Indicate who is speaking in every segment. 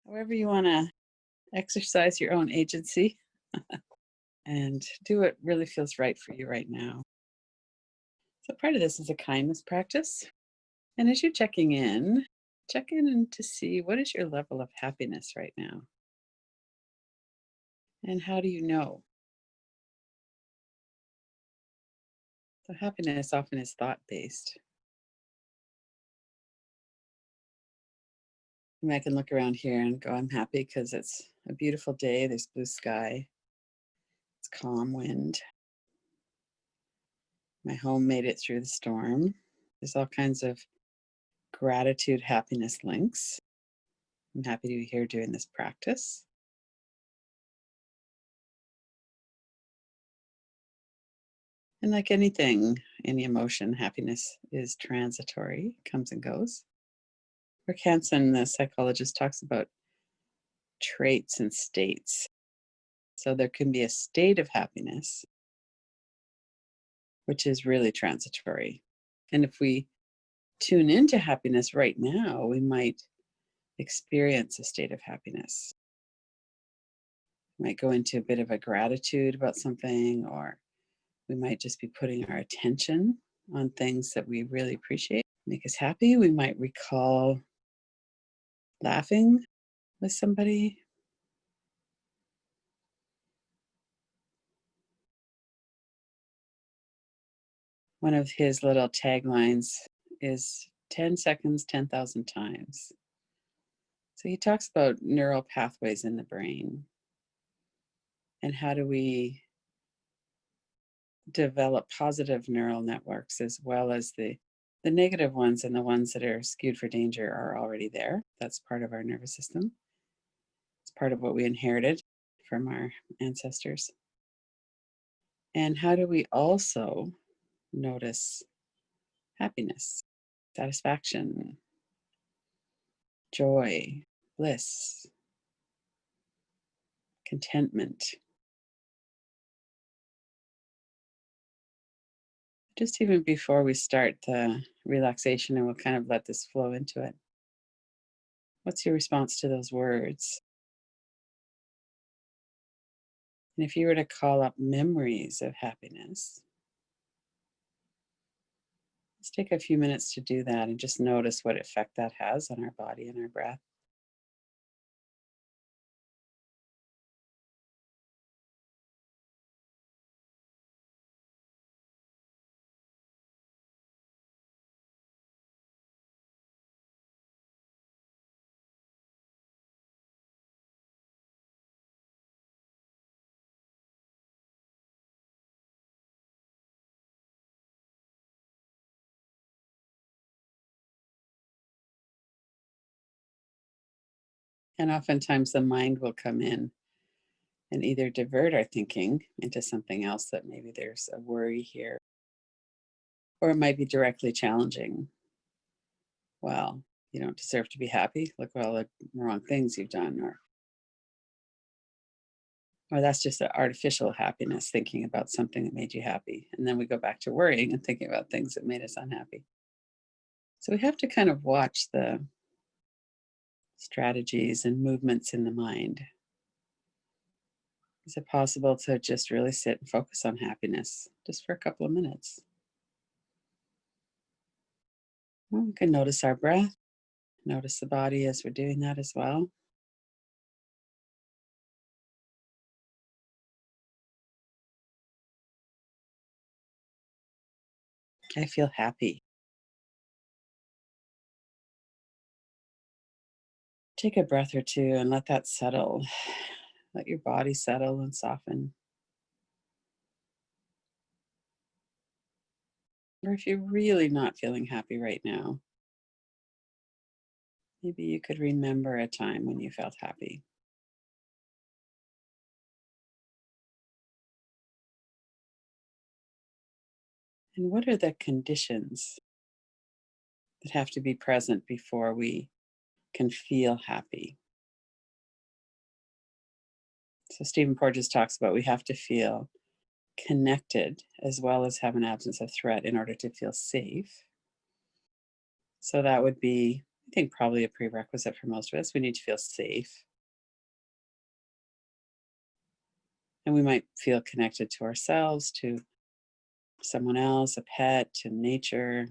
Speaker 1: However, you want to exercise your own agency and do what really feels right for you right now. So, part of this is a kindness practice. And as you're checking in, check in and to see what is your level of happiness right now? And how do you know? So, happiness often is thought based. I can look around here and go, I'm happy because it's a beautiful day. There's blue sky, it's calm wind. My home made it through the storm. There's all kinds of gratitude, happiness links. I'm happy to be here doing this practice. And like anything, any emotion, happiness is transitory, comes and goes. Rick Hansen, the psychologist, talks about traits and states. So there can be a state of happiness, which is really transitory. And if we tune into happiness right now, we might experience a state of happiness. We might go into a bit of a gratitude about something, or we might just be putting our attention on things that we really appreciate, make us happy. We might recall laughing with somebody. One of his little taglines is 10 seconds, 10,000 times. So he talks about neural pathways in the brain and how do we develop positive neural networks as well as the negative ones, and the ones that are skewed for danger are already there. That's part of our nervous system. It's part of what we inherited from our ancestors. And how do we also notice happiness, satisfaction, joy, bliss, contentment? Just even before we start the relaxation, and we'll kind of let this flow into it. What's your response to those words? And if you were to call up memories of happiness, let's take a few minutes to do that and just notice what effect that has on our body and our breath. And oftentimes the mind will come in and either divert our thinking into something else, that maybe there's a worry here, or it might be directly challenging. Well, you don't deserve to be happy. Look at all the wrong things you've done, or that's just an artificial happiness, thinking about something that made you happy. And then we go back to worrying and thinking about things that made us unhappy. So we have to kind of watch the strategies and movements in the mind. Is it possible to just really sit and focus on happiness just for a couple of minutes? Well, we can notice our breath, notice the body as we're doing that as well. I feel happy. Take a breath or two and let that settle. Let your body settle and soften. Or if you're really not feeling happy right now, maybe you could remember a time when you felt happy. And what are the conditions that have to be present before we can feel happy? So Stephen Porges talks about we have to feel connected as well as have an absence of threat in order to feel safe. So that would be think probably a prerequisite for most of us. We need to feel safe. And we might feel connected to ourselves, to someone else, a pet, to nature.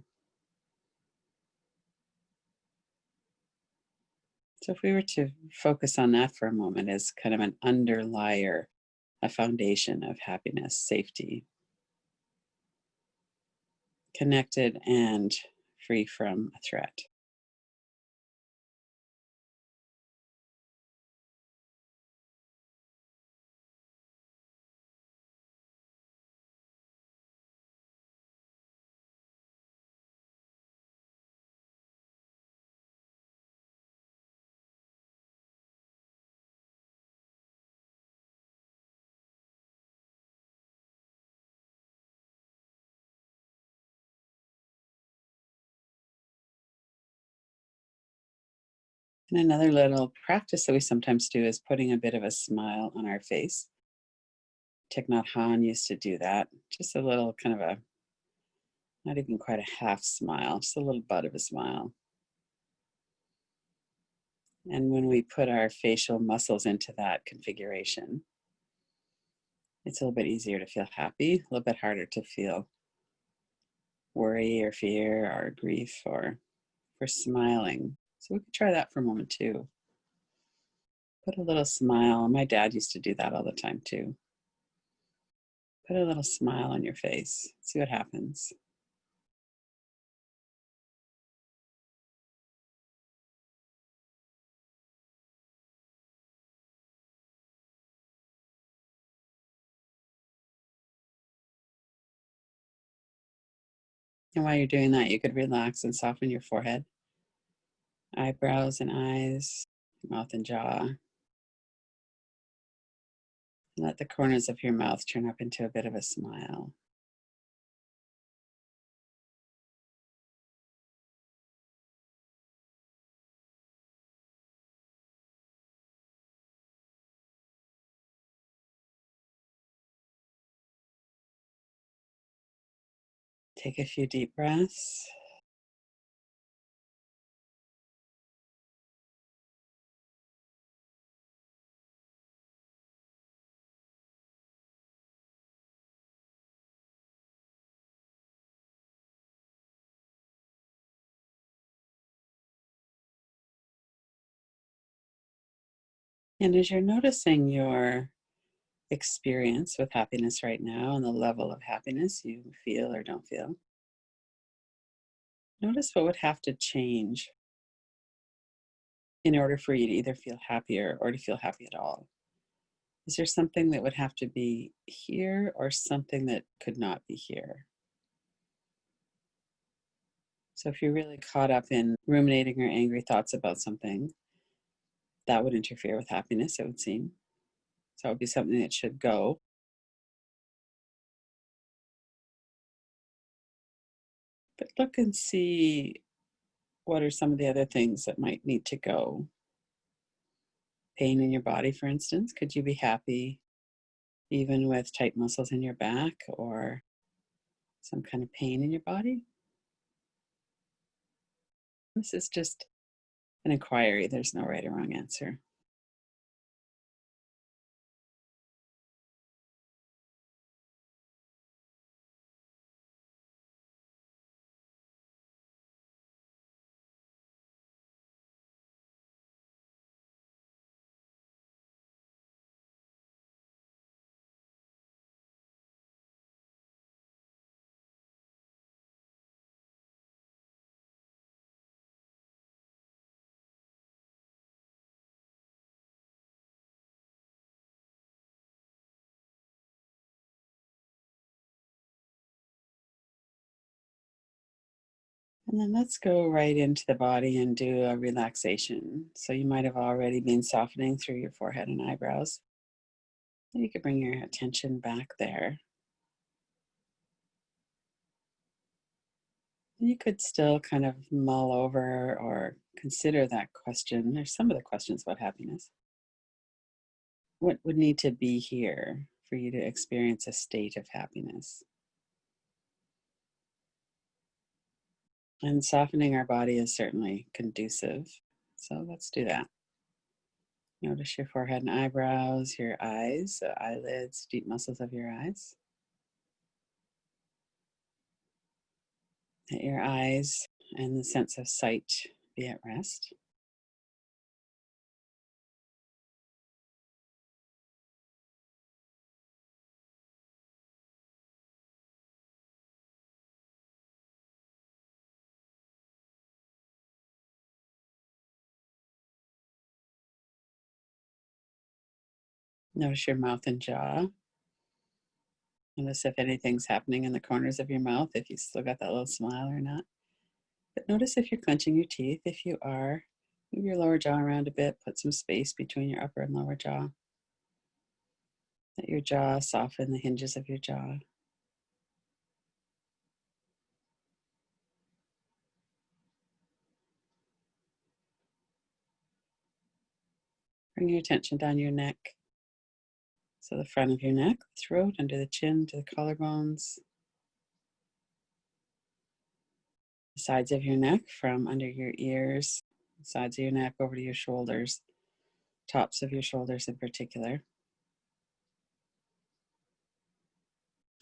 Speaker 1: So if we were to focus on that for a moment as kind of an underlier, a foundation of happiness, safety, connected and free from a threat. And another little practice that we sometimes do is putting a bit of a smile on our face. Thich Nhat Hanh used to do that. Just a little kind of a, not even quite a half smile, just a little bud of a smile. And when we put our facial muscles into that configuration, it's a little bit easier to feel happy, a little bit harder to feel worry or fear or grief or for smiling. So we could try that for a moment too. Put a little smile. My dad used to do that all the time too. Put a little smile on your face. See what happens. And while you're doing that, you could relax and soften your forehead, eyebrows and eyes, mouth and jaw. Let the corners of your mouth turn up into a bit of a smile. Take a few deep breaths. And as you're noticing your experience with happiness right now and the level of happiness you feel or don't feel, notice what would have to change in order for you to either feel happier or to feel happy at all. Is there something that would have to be here or something that could not be here? So if you're really caught up in ruminating or angry thoughts about something, that would interfere with happiness, it would seem. So it would be something that should go. But look and see what are some of the other things that might need to go. Pain in your body, for instance. Could you be happy even with tight muscles in your back or some kind of pain in your body? This is just an inquiry. There's no right or wrong answer. And then let's go right into the body and do a relaxation. So you might have already been softening through your forehead and eyebrows. You could bring your attention back there. You could still kind of mull over or consider that question. There's some of the questions about happiness. What would need to be here for you to experience a state of happiness? And softening our body is certainly conducive. So let's do that. Notice your forehead and eyebrows, your eyes, so eyelids, deep muscles of your eyes. Let your eyes and the sense of sight be at rest. Notice your mouth and jaw. Notice if anything's happening in the corners of your mouth, if you still got that little smile or not. But notice if you're clenching your teeth. If you are, move your lower jaw around a bit, put some space between your upper and lower jaw. Let your jaw soften the hinges of your jaw. Bring your attention down your neck. So the front of your neck, the throat, under the chin to the collarbones. The sides of your neck from under your ears, sides of your neck over to your shoulders, tops of your shoulders in particular.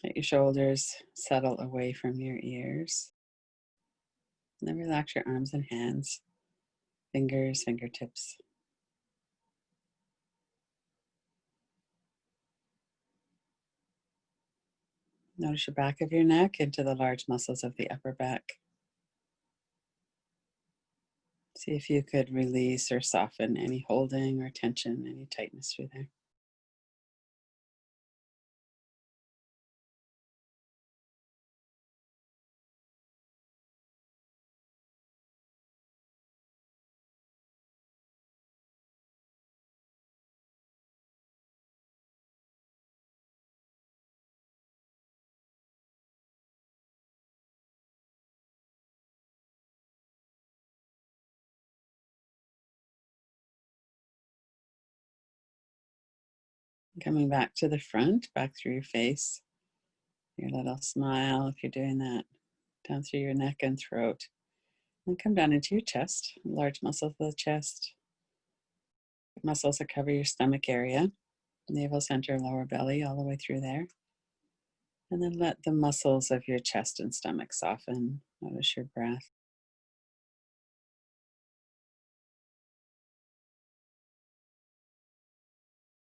Speaker 1: Let your shoulders settle away from your ears. And then relax your arms and hands, fingers, fingertips. Notice your back of your neck into the large muscles of the upper back. See if you could release or soften any holding or tension, any tightness through there. Coming back to the front, back through your face, your little smile if you're doing that, down through your neck and throat. And come down into your chest, large muscles of the chest, muscles that cover your stomach area, navel center, lower belly, all the way through there. And then let the muscles of your chest and stomach soften. Notice your breath.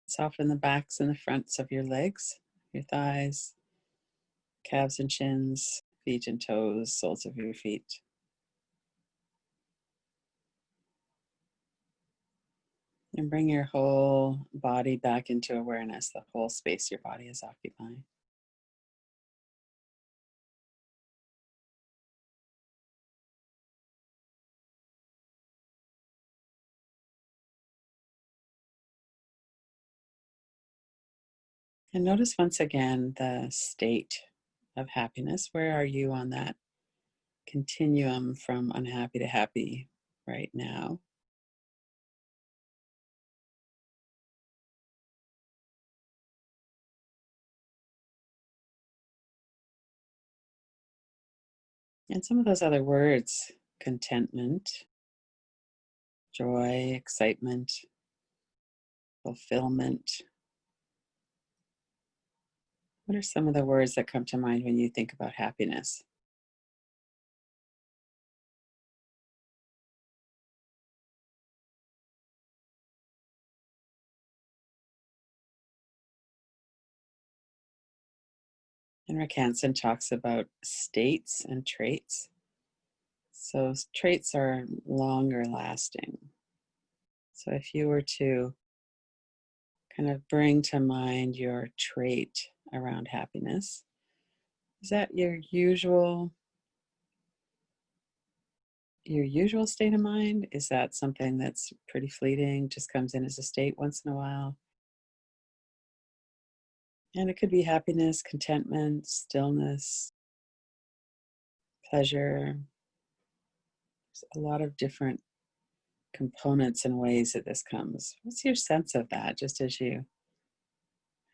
Speaker 1: Soften the backs and the fronts of your legs, your thighs, calves and shins, feet and toes, soles of your feet. And bring your whole body back into awareness, the whole space your body is occupying. And notice once again the state of happiness. Where are you on that continuum from unhappy to happy right now? And some of those other words, contentment, joy, excitement, fulfillment. What are some of the words that come to mind when you think about happiness? And Rick Hansen talks about states and traits. So traits are longer lasting. So if you were to kind of bring to mind your trait around happiness, is that your usual state of mind? Is that something that's pretty fleeting, just comes in as a state once in a while? And it could be happiness, contentment, stillness, pleasure. There's a lot of different components and ways that this comes. What's your sense of that, just as you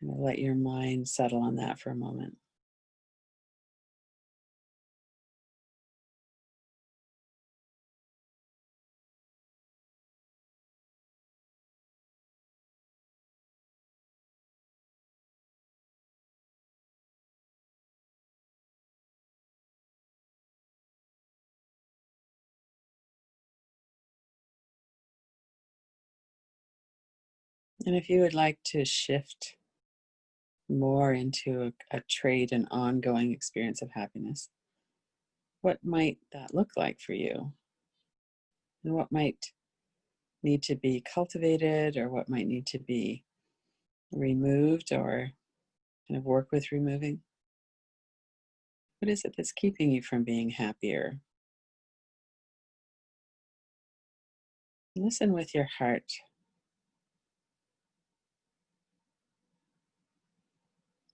Speaker 1: kind of let your mind settle on that for a moment? And if you would like to shift more into a trait and ongoing experience of happiness, what might that look like for you? And what might need to be cultivated, or what might need to be removed or kind of work with removing? What is it that's keeping you from being happier? Listen with your heart.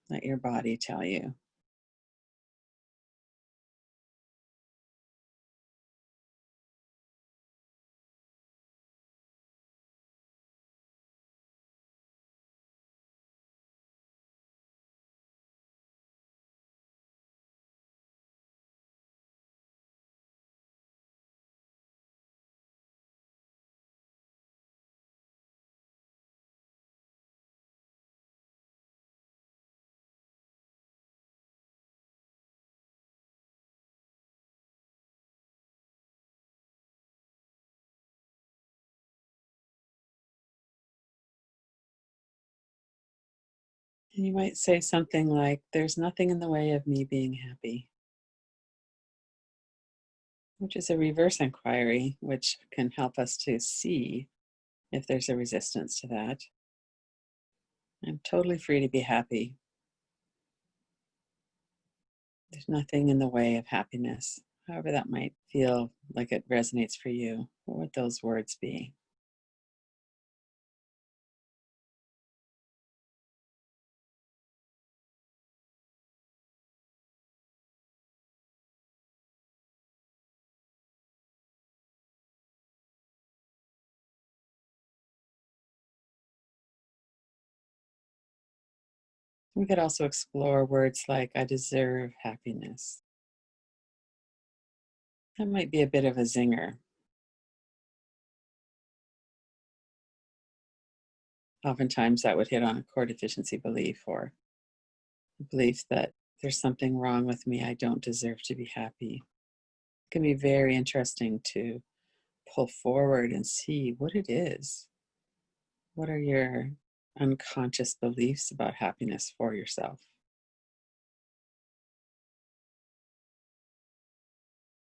Speaker 1: Let your body tell you. And you might say something like, "There's nothing in the way of me being happy," which is a reverse inquiry, which can help us to see if there's a resistance to that. I'm totally free to be happy. There's nothing in the way of happiness. However, that might feel like it resonates for you. What would those words be? We could also explore words like, "I deserve happiness." That might be a bit of a zinger. Oftentimes, that would hit on a core deficiency belief, or a belief that there's something wrong with me. I don't deserve to be happy. It can be very interesting to pull forward and see what it is. What are your unconscious beliefs about happiness for yourself?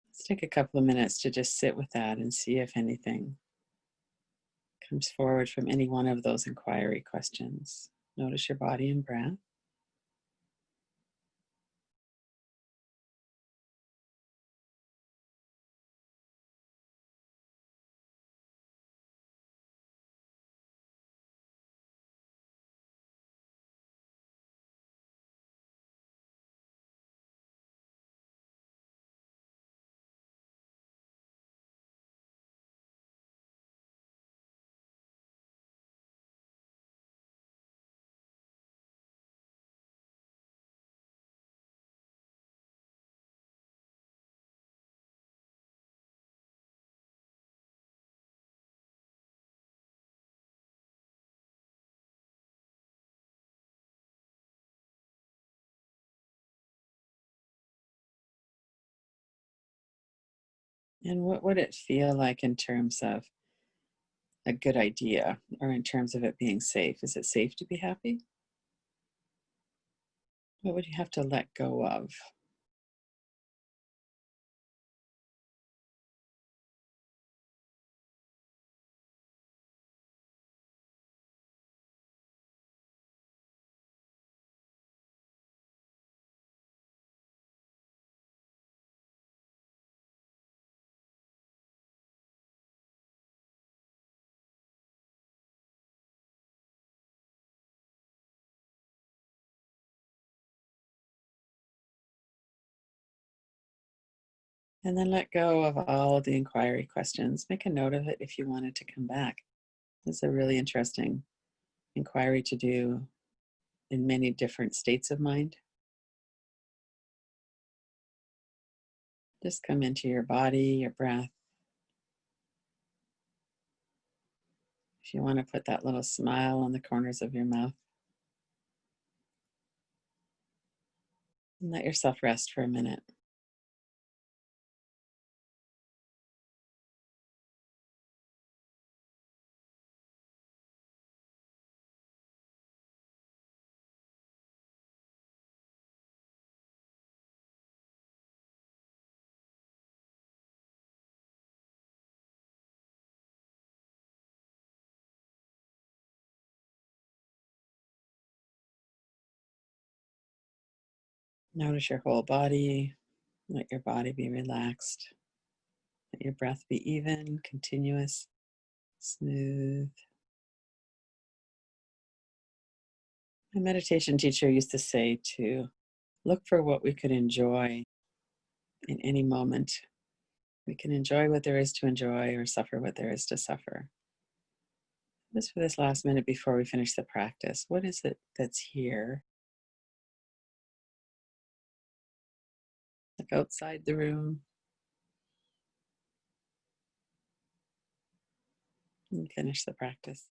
Speaker 1: Let's take a couple of minutes to just sit with that and see if anything comes forward from any one of those inquiry questions. Notice your body and breath. And what would it feel like in terms of a good idea, or in terms of it being safe? Is it safe to be happy? What would you have to let go of? And then let go of all of the inquiry questions. Make a note of it if you wanted to come back. It's a really interesting inquiry to do in many different states of mind. Just come into your body, your breath. If you want to put that little smile on the corners of your mouth, and let yourself rest for a minute. Notice your whole body. Let your body be relaxed. Let your breath be even, continuous, smooth. My meditation teacher used to say to look for what we could enjoy in any moment. We can enjoy what there is to enjoy or suffer what there is to suffer. Just for this last minute before we finish the practice, what is it that's here? Like outside the room. And finish the practice.